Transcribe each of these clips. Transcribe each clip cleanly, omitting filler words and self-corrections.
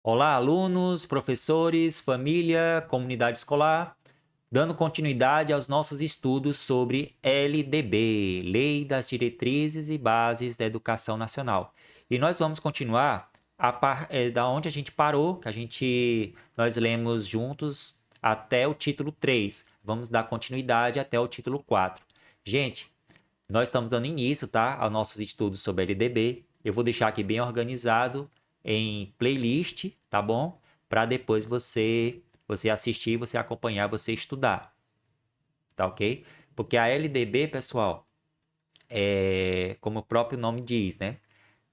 Olá, alunos, professores, família, comunidade escolar, dando continuidade aos nossos estudos sobre LDB, Lei das Diretrizes e Bases da Educação Nacional. E nós vamos continuar da onde a gente parou, nós lemos juntos até o título 3. Vamos dar continuidade até o título 4. Gente, nós estamos dando início, tá, aos nossos estudos sobre LDB. Eu vou deixar aqui bem organizado em playlist, tá bom? Para depois você assistir, você acompanhar, você estudar, tá ok? Porque a LDB, pessoal, como o próprio nome diz, né?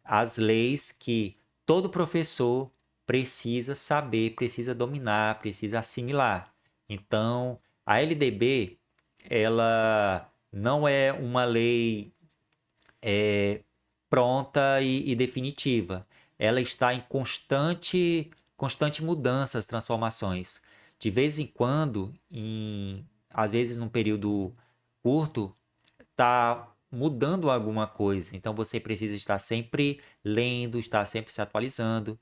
As leis que todo professor precisa saber, precisa dominar, precisa assimilar. Então, a LDB, ela não é uma lei pronta e definitiva. Ela está em constante mudanças, transformações. De vez em quando, às vezes num período curto, está mudando alguma coisa. Então você precisa estar sempre lendo, estar sempre se atualizando.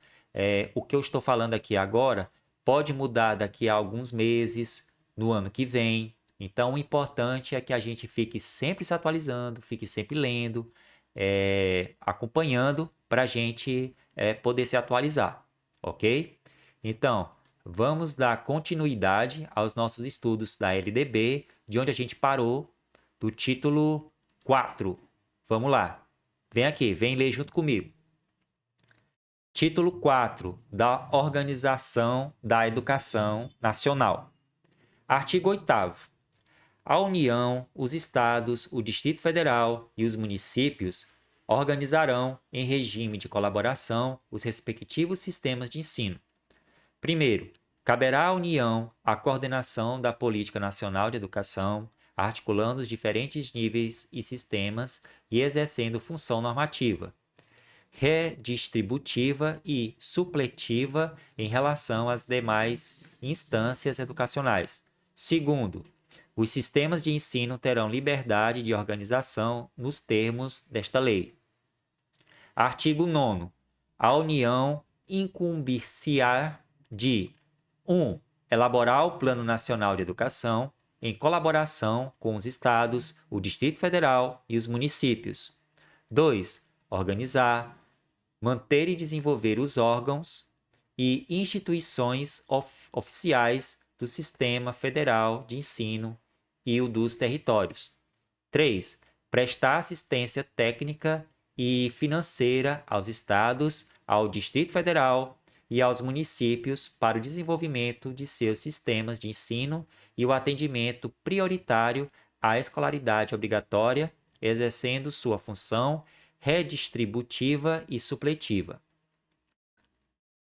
O que eu estou falando aqui agora pode mudar daqui a alguns meses, no ano que vem. Então o importante é que a gente fique sempre se atualizando, fique sempre lendo, acompanhando para a gente poder se atualizar, ok? Então, vamos dar continuidade aos nossos estudos da LDB, de onde a gente parou, do título 4. Vamos lá. Vem aqui, vem ler junto comigo. Título 4 da Organização da Educação Nacional. Artigo 8º. A União, os Estados, o Distrito Federal e os municípios organizarão, em regime de colaboração, os respectivos sistemas de ensino. Primeiro, caberá à União a coordenação da Política Nacional de Educação, articulando os diferentes níveis e sistemas e exercendo função normativa, redistributiva e supletiva em relação às demais instâncias educacionais. Segundo, os sistemas de ensino terão liberdade de organização nos termos desta lei. Artigo 9º. A União incumbir-se-á de 1. Elaborar o Plano Nacional de Educação em colaboração com os estados, o Distrito Federal e os municípios. 2. Organizar, manter e desenvolver os órgãos e instituições oficiais do Sistema Federal de Ensino e o dos territórios. 3. Prestar assistência técnica e financeira aos estados, ao Distrito Federal e aos municípios para o desenvolvimento de seus sistemas de ensino e o atendimento prioritário à escolaridade obrigatória, exercendo sua função redistributiva e supletiva.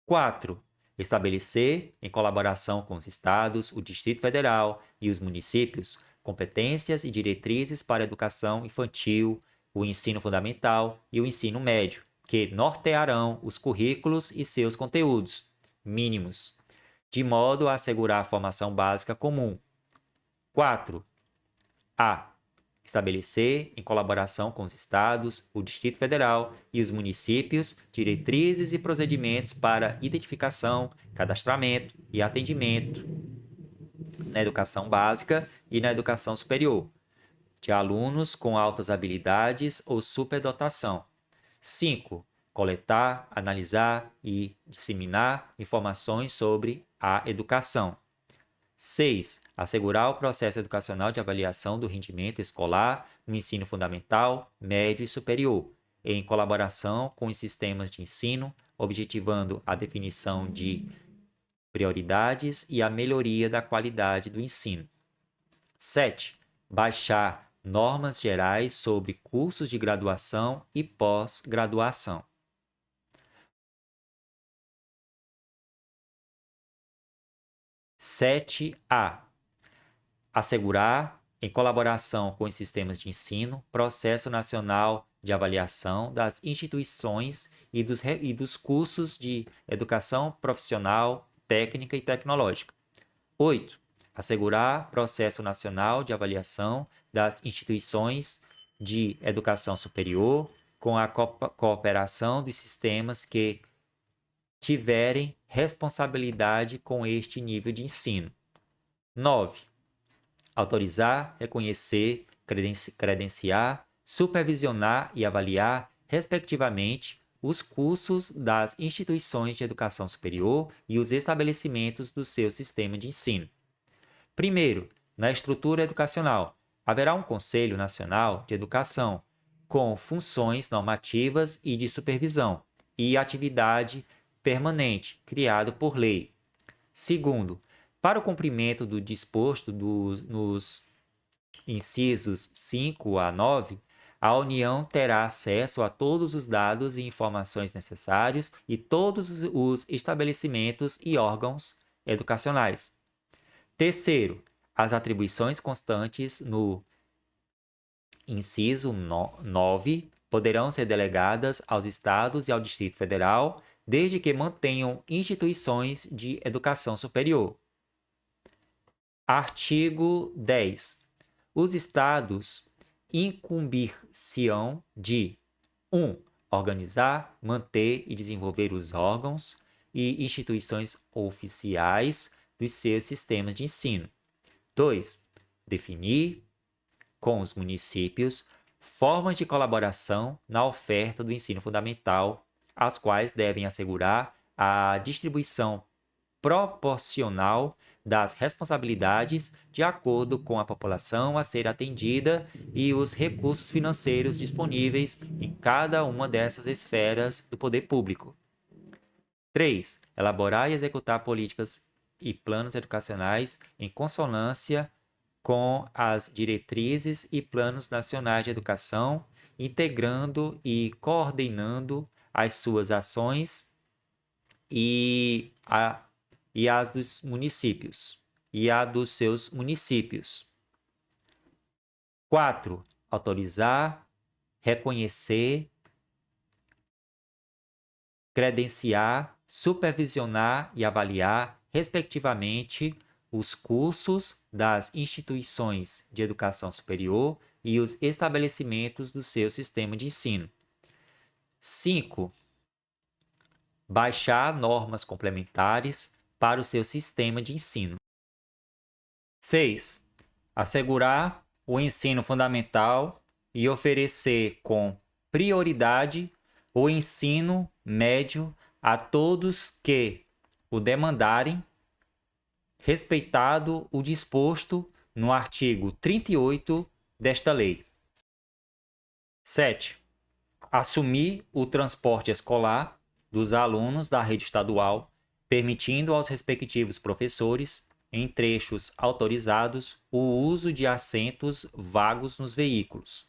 4. Estabelecer, em colaboração com os estados, o Distrito Federal e os municípios, competências e diretrizes para a educação infantil, o ensino fundamental e o ensino médio, que nortearão os currículos e seus conteúdos mínimos, de modo a assegurar a formação básica comum. 4. A. Estabelecer, em colaboração com os estados, o Distrito Federal e os municípios, diretrizes e procedimentos para identificação, cadastramento e atendimento na educação básica e na educação superior, de alunos com altas habilidades ou superdotação. 5. Coletar, analisar e disseminar informações sobre a educação. 6. Assegurar o processo educacional de avaliação do rendimento escolar no ensino fundamental, médio e superior, em colaboração com os sistemas de ensino, objetivando a definição de prioridades e a melhoria da qualidade do ensino. 7. Baixar normas gerais sobre cursos de graduação e pós-graduação. 7A. Assegurar, em colaboração com os sistemas de ensino, processo nacional de avaliação das instituições e dos cursos de educação profissional, técnica e tecnológica. 8. Assegurar processo nacional de avaliação das instituições de educação superior com a cooperação dos sistemas que tiverem responsabilidade com este nível de ensino. 9. Autorizar, reconhecer, credenciar, supervisionar e avaliar, respectivamente, os cursos das instituições de educação superior e os estabelecimentos do seu sistema de ensino. Primeiro, na estrutura educacional, haverá um Conselho Nacional de Educação, com funções normativas e de supervisão, e atividade permanente, criado por lei. Segundo, para o cumprimento do disposto nos incisos 5 a 9, a União terá acesso a todos os dados e informações necessários e todos os estabelecimentos e órgãos educacionais. Terceiro, as atribuições constantes no inciso 9 poderão ser delegadas aos estados e ao Distrito Federal, desde que mantenham instituições de educação superior. Artigo 10. Os estados incumbir-se-ão de 1. Organizar, manter e desenvolver os órgãos e instituições oficiais dos seus sistemas de ensino. 2. Definir com os municípios formas de colaboração na oferta do ensino fundamental, as quais devem assegurar a distribuição proporcional das responsabilidades de acordo com a população a ser atendida e os recursos financeiros disponíveis em cada uma dessas esferas do poder público. 3. Elaborar e executar políticas e planos educacionais em consonância com as diretrizes e planos nacionais de educação, integrando e coordenando as suas ações e as dos municípios e a dos seus municípios. 4. Autorizar, reconhecer, credenciar, supervisionar e avaliar, respectivamente, os cursos das instituições de educação superior e os estabelecimentos do seu sistema de ensino. 5. Baixar normas complementares para o seu sistema de ensino. 6. Assegurar o ensino fundamental e oferecer com prioridade o ensino médio a todos que o demandarem, respeitado o disposto no artigo 38 desta lei. 7. Assumir o transporte escolar dos alunos da rede estadual, permitindo aos respectivos professores, em trechos autorizados, o uso de assentos vagos nos veículos.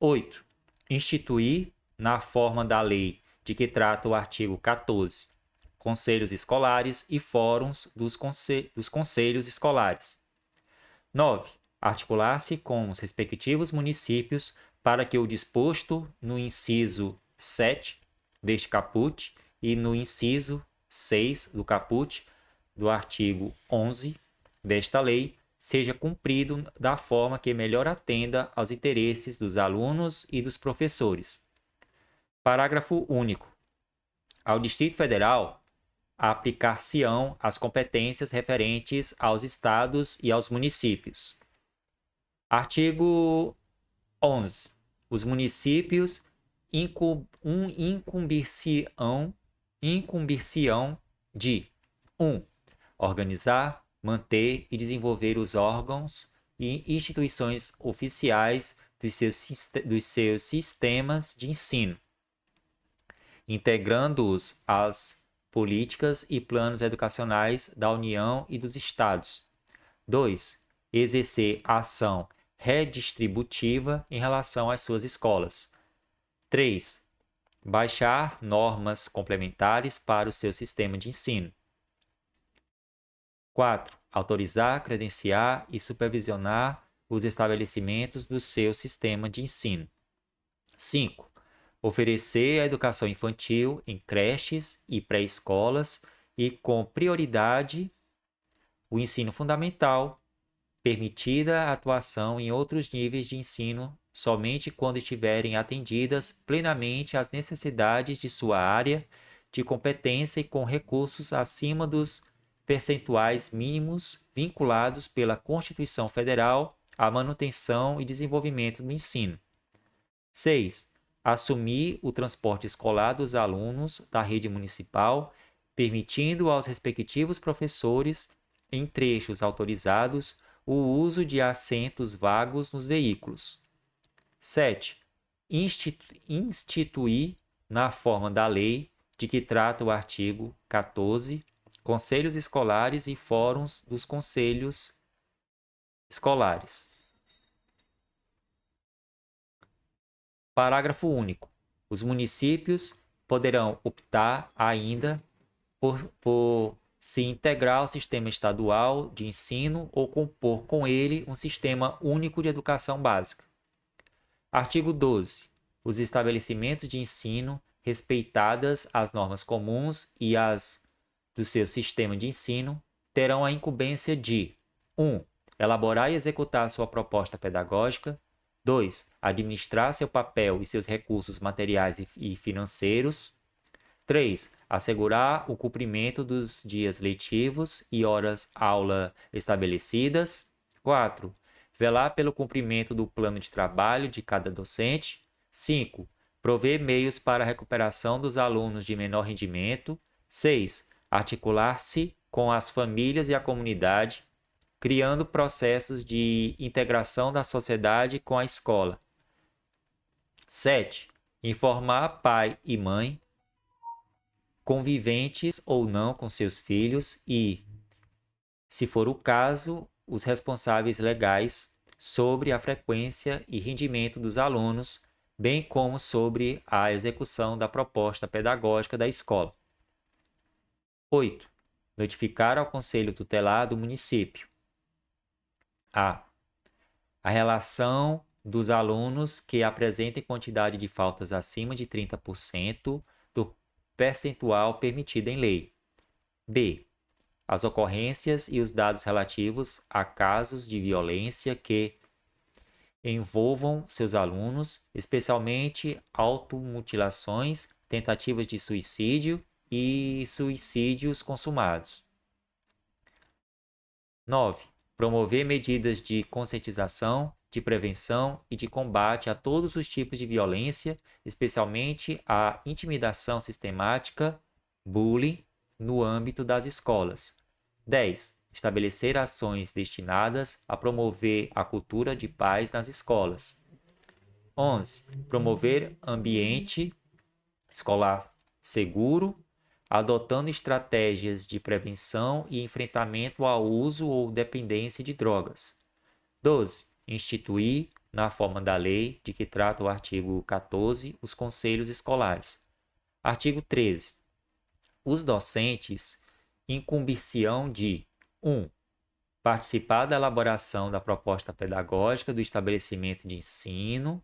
8. Instituir, na forma da lei de que trata o artigo 14, conselhos escolares e fóruns dos conselhos escolares. 9. Articular-se com os respectivos municípios para que o disposto no inciso 7 deste caput e no inciso 6 do caput do artigo 11 desta lei seja cumprido da forma que melhor atenda aos interesses dos alunos e dos professores. Parágrafo único. Ao Distrito Federal, aplicar-se-ão as competências referentes aos estados e aos municípios. Artigo 11. Os municípios incumbir-se-ão de 1. Organizar, manter e desenvolver os órgãos e instituições oficiais dos seus sistemas de ensino, integrando-os às políticas e planos educacionais da União e dos Estados. 2. Exercer ação redistributiva em relação às suas escolas. 3. Baixar normas complementares para o seu sistema de ensino. 4. Autorizar, credenciar e supervisionar os estabelecimentos do seu sistema de ensino. 5. Oferecer a educação infantil em creches e pré-escolas e, com prioridade, o ensino fundamental, permitida a atuação em outros níveis de ensino somente quando estiverem atendidas plenamente às necessidades de sua área de competência e com recursos acima dos percentuais mínimos vinculados pela Constituição Federal à manutenção e desenvolvimento do ensino. 6. Assumir o transporte escolar dos alunos da rede municipal, permitindo aos respectivos professores, em trechos autorizados, o uso de assentos vagos nos veículos. 7. Instituir, na forma da lei de que trata o artigo 14, conselhos escolares e fóruns dos conselhos escolares. Parágrafo único. Os municípios poderão optar ainda por se integrar ao sistema estadual de ensino ou compor com ele um sistema único de educação básica. Artigo 12. Os estabelecimentos de ensino, respeitadas as normas comuns e as do seu sistema de ensino, terão a incumbência de 1. Elaborar e executar sua proposta pedagógica. 2. Administrar seu papel e seus recursos materiais e financeiros. 3. Assegurar o cumprimento dos dias letivos e horas-aula estabelecidas. 4. Velar pelo cumprimento do plano de trabalho de cada docente. 5. Prover meios para a recuperação dos alunos de menor rendimento. 6. Articular-se com as famílias e a comunidade, criando processos de integração da sociedade com a escola. 7. Informar pai e mãe, conviventes ou não com seus filhos e, se for o caso, os responsáveis legais sobre a frequência e rendimento dos alunos, bem como sobre a execução da proposta pedagógica da escola. 8. Notificar ao Conselho Tutelar do município a relação dos alunos que apresentem quantidade de faltas acima de 30% do percentual permitido em lei. B. As ocorrências e os dados relativos a casos de violência que envolvam seus alunos, especialmente automutilações, tentativas de suicídio e suicídios consumados. 9. Promover medidas de conscientização, de prevenção e de combate a todos os tipos de violência, especialmente a intimidação sistemática, bullying, no âmbito das escolas. 10. Estabelecer ações destinadas a promover a cultura de paz nas escolas. 11. Promover ambiente escolar seguro, adotando estratégias de prevenção e enfrentamento ao uso ou dependência de drogas. 12. Instituir, na forma da lei de que trata o artigo 14, os conselhos escolares. Artigo 13. Os docentes incumbir-se-ão de 1. Participar da elaboração da proposta pedagógica do estabelecimento de ensino.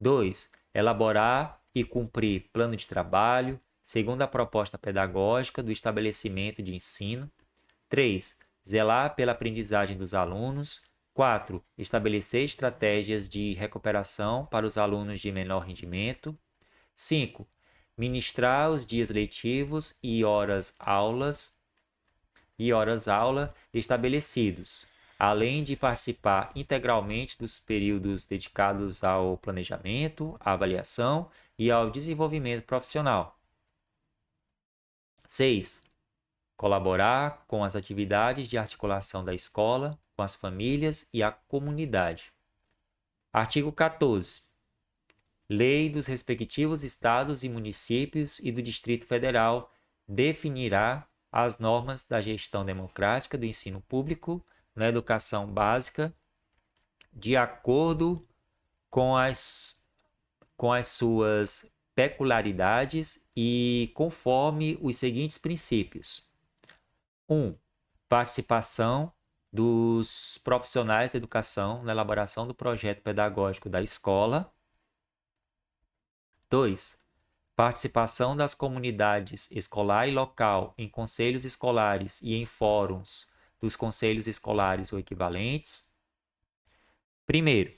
2. Elaborar e cumprir plano de trabalho, segundo a proposta pedagógica do estabelecimento de ensino. 3. Zelar pela aprendizagem dos alunos. 4. Estabelecer estratégias de recuperação para os alunos de menor rendimento. 5. Ministrar os dias letivos e horas-aula estabelecidos, além de participar integralmente dos períodos dedicados ao planejamento, à avaliação e ao desenvolvimento profissional. 6. Colaborar com as atividades de articulação da escola, com as famílias e a comunidade. Artigo 14. Lei dos respectivos estados e municípios e do Distrito Federal definirá as normas da gestão democrática do ensino público na educação básica de acordo com as suas peculiaridades e conforme os seguintes princípios. 1. Participação dos profissionais da educação na elaboração do projeto pedagógico da escola. 2. Participação das comunidades escolar e local em conselhos escolares e em fóruns dos conselhos escolares ou equivalentes. Primeiro,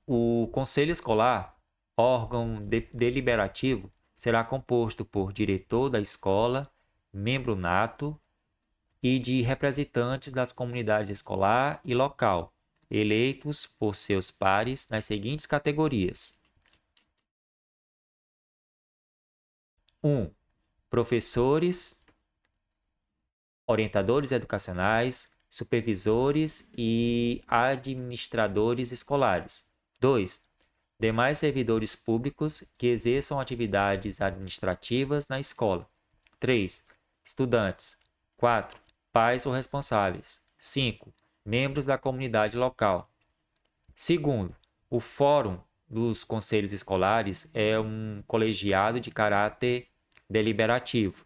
o conselho escolar, órgão deliberativo, será composto por diretor da escola, membro nato e de representantes das comunidades escolar e local, eleitos por seus pares nas seguintes categorias: 1. Professores, orientadores educacionais, supervisores e administradores escolares. 2. Demais servidores públicos que exerçam atividades administrativas na escola. 3. Estudantes. 4. Pais ou responsáveis. 5. Membros da comunidade local. Segundo, o Fórum dos Conselhos Escolares é um colegiado de caráter deliberativo,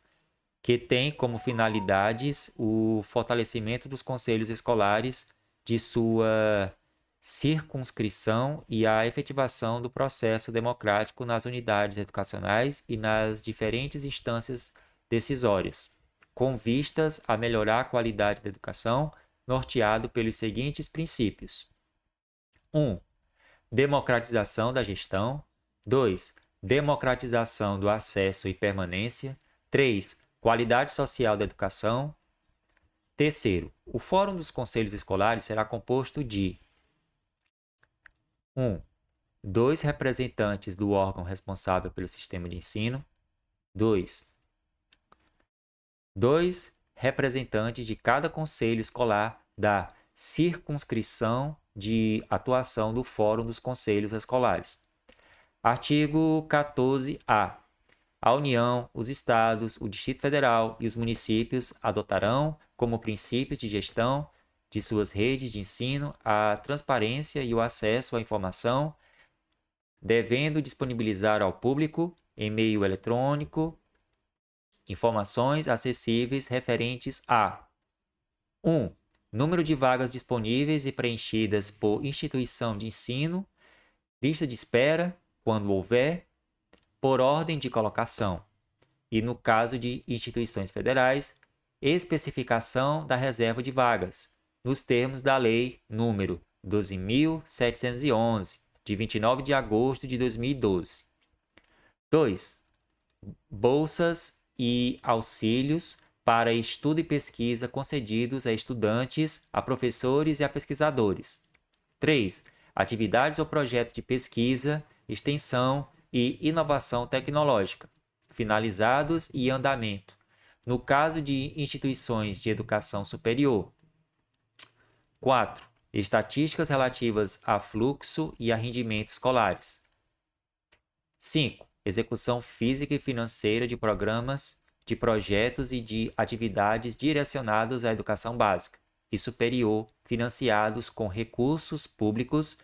que tem como finalidades o fortalecimento dos conselhos escolares, de sua circunscrição e a efetivação do processo democrático nas unidades educacionais e nas diferentes instâncias decisórias, com vistas a melhorar a qualidade da educação, norteado pelos seguintes princípios: 1. Democratização da gestão. 2. Democratização do acesso e permanência. 3. Qualidade social da educação. Terceiro, o Fórum dos Conselhos Escolares será composto de 1. 2 representantes do órgão responsável pelo sistema de ensino. 2. 2 representantes de cada conselho escolar da circunscrição de atuação do Fórum dos Conselhos Escolares. Artigo 14-A. A União, os Estados, o Distrito Federal e os municípios adotarão, como princípios de gestão de suas redes de ensino, a transparência e o acesso à informação, devendo disponibilizar ao público, em meio eletrônico, informações acessíveis referentes a 1. Número de vagas disponíveis e preenchidas por instituição de ensino, lista de espera, quando houver, por ordem de colocação, e no caso de instituições federais, especificação da reserva de vagas, nos termos da Lei nº 12.711, de 29 de agosto de 2012. 2. Bolsas e auxílios para estudo e pesquisa concedidos a estudantes, a professores e a pesquisadores. 3. Atividades ou projetos de pesquisa, extensão e inovação tecnológica, finalizados e em andamento, no caso de instituições de educação superior. 4. Estatísticas relativas a fluxo e a rendimento escolares. 5. Execução física e financeira de programas, de projetos e de atividades direcionados à educação básica e superior, financiados com recursos públicos,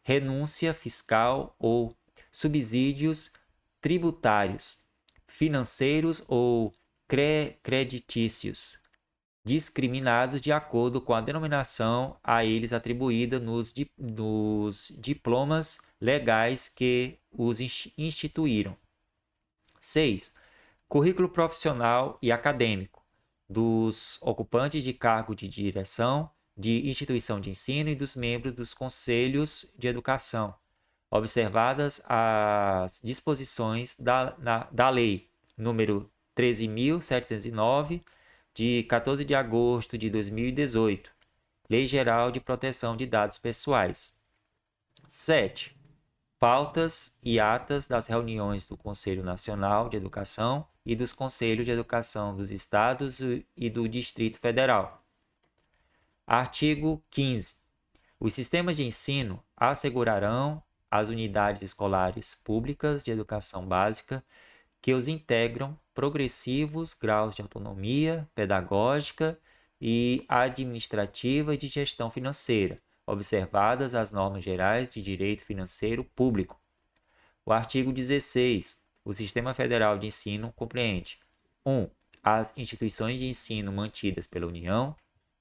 renúncia fiscal ou subsídios tributários, financeiros ou creditícios, discriminados de acordo com a denominação a eles atribuída nos diplomas legais que os instituíram. 6. Currículo profissional e acadêmico dos ocupantes de cargo de direção de instituição de ensino e dos membros dos conselhos de educação, observadas as disposições da Lei nº 13.709, de 14 de agosto de 2018, Lei Geral de Proteção de Dados Pessoais. 7. Pautas e atas das reuniões do Conselho Nacional de Educação e dos Conselhos de Educação dos Estados e do Distrito Federal. Artigo 15. Os sistemas de ensino assegurarão às unidades escolares públicas de educação básica que os integram progressivos graus de autonomia pedagógica e administrativa e de gestão financeira, observadas as normas gerais de direito financeiro público. O artigo 16. O Sistema Federal de Ensino compreende: 1. As instituições de ensino mantidas pela União.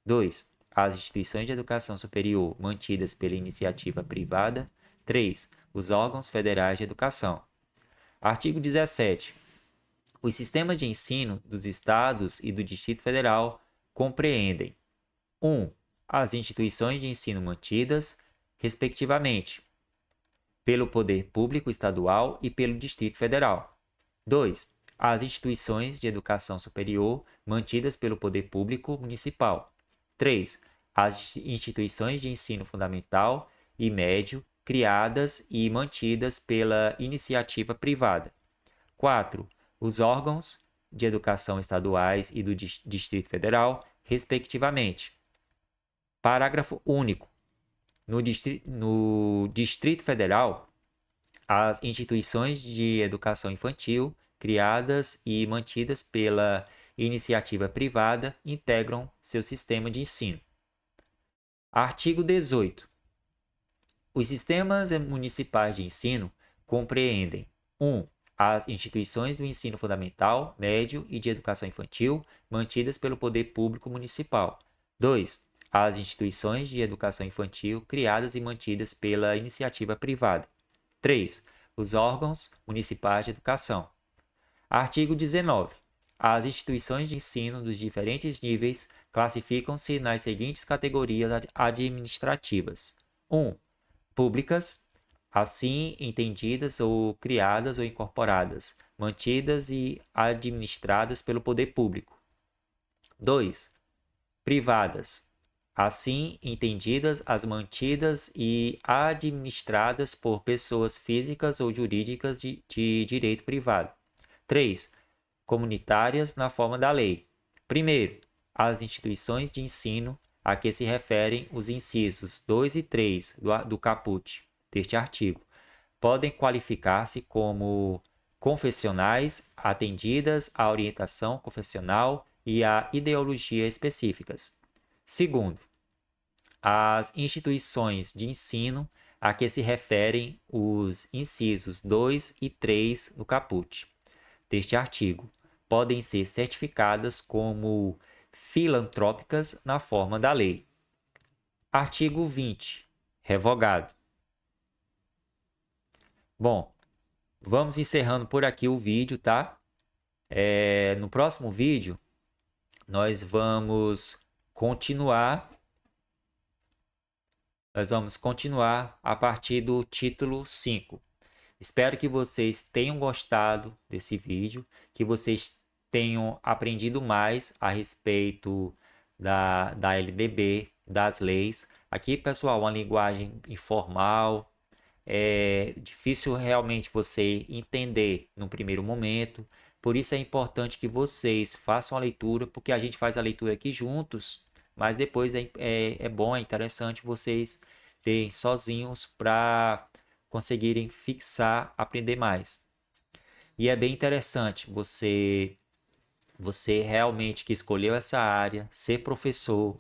2. As instituições de educação superior mantidas pela iniciativa privada. 3. Os órgãos federais de educação. Artigo 17. Os sistemas de ensino dos Estados e do Distrito Federal compreendem: 1. As instituições de ensino mantidas, respectivamente, pelo Poder Público Estadual e pelo Distrito Federal. 2. As instituições de educação superior mantidas pelo poder público municipal. 3. As instituições de ensino fundamental e médio criadas e mantidas pela iniciativa privada. 4. Os órgãos de educação estaduais e do Distrito Federal, respectivamente. Parágrafo único. No Distrito Federal, as instituições de educação infantil criadas e mantidas pela iniciativa privada integram seu sistema de ensino. Artigo 18. Os sistemas municipais de ensino compreendem 1. As instituições do ensino fundamental, médio e de educação infantil mantidas pelo poder público municipal. 2. As instituições de educação infantil criadas e mantidas pela iniciativa privada. 3. Os órgãos municipais de educação. Artigo 19. As instituições de ensino dos diferentes níveis classificam-se nas seguintes categorias administrativas. 1. Públicas, assim entendidas ou criadas ou incorporadas, mantidas e administradas pelo poder público. 2. Privadas, assim entendidas as mantidas e administradas por pessoas físicas ou jurídicas de direito privado. 3. Comunitárias na forma da lei. Primeiro, as instituições de ensino a que se referem os incisos 2 e 3 do caput deste artigo podem qualificar-se como confessionais atendidas à orientação confessional e à ideologia específicas. Segundo, as instituições de ensino a que se referem os incisos 2 e 3 do caput deste artigo podem ser certificadas como filantrópicas na forma da lei. Artigo 20. Revogado. Bom, vamos encerrando por aqui o vídeo, tá? No próximo vídeo, nós vamos continuar a partir do título 5. Espero que vocês tenham gostado desse vídeo, que vocês tenham aprendido mais a respeito da LDB, das leis. Aqui, pessoal, uma linguagem informal, é difícil realmente você entender no primeiro momento. Por isso é importante que vocês façam a leitura, porque a gente faz a leitura aqui juntos, mas depois é bom, é interessante vocês terem sozinhos para conseguirem fixar, aprender mais. E é bem interessante você realmente que escolheu essa área, ser professor,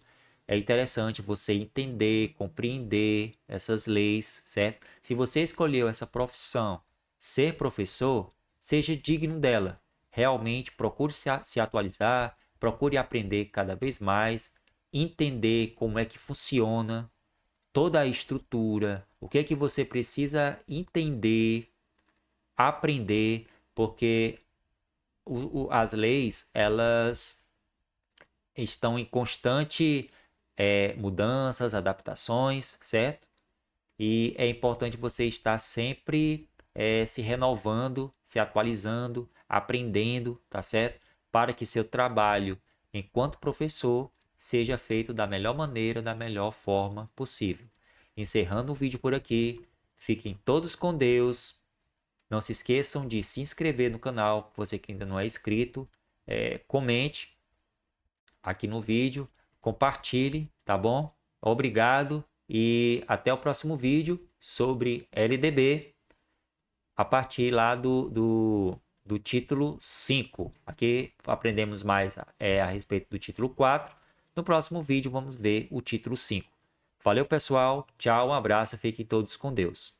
é interessante você entender, compreender essas leis, certo? Se você escolheu essa profissão, ser professor, seja digno dela. Realmente procure se atualizar, procure aprender cada vez mais, entender como é que funciona toda a estrutura, o que é que você precisa entender, aprender, porque as leis, elas estão em constante mudanças, adaptações, certo? E é importante você estar sempre se renovando, se atualizando, aprendendo, tá certo? Para que seu trabalho enquanto professor seja feito da melhor maneira, da melhor forma possível. Encerrando o vídeo por aqui, fiquem todos com Deus. Não se esqueçam de se inscrever no canal, você que ainda não é inscrito, comente aqui no vídeo, compartilhe, tá bom? Obrigado e até o próximo vídeo sobre LDB, a partir lá do título 5. Aqui aprendemos mais a respeito do título 4. No próximo vídeo vamos ver o título 5. Valeu, pessoal. Tchau, um abraço. Fiquem todos com Deus.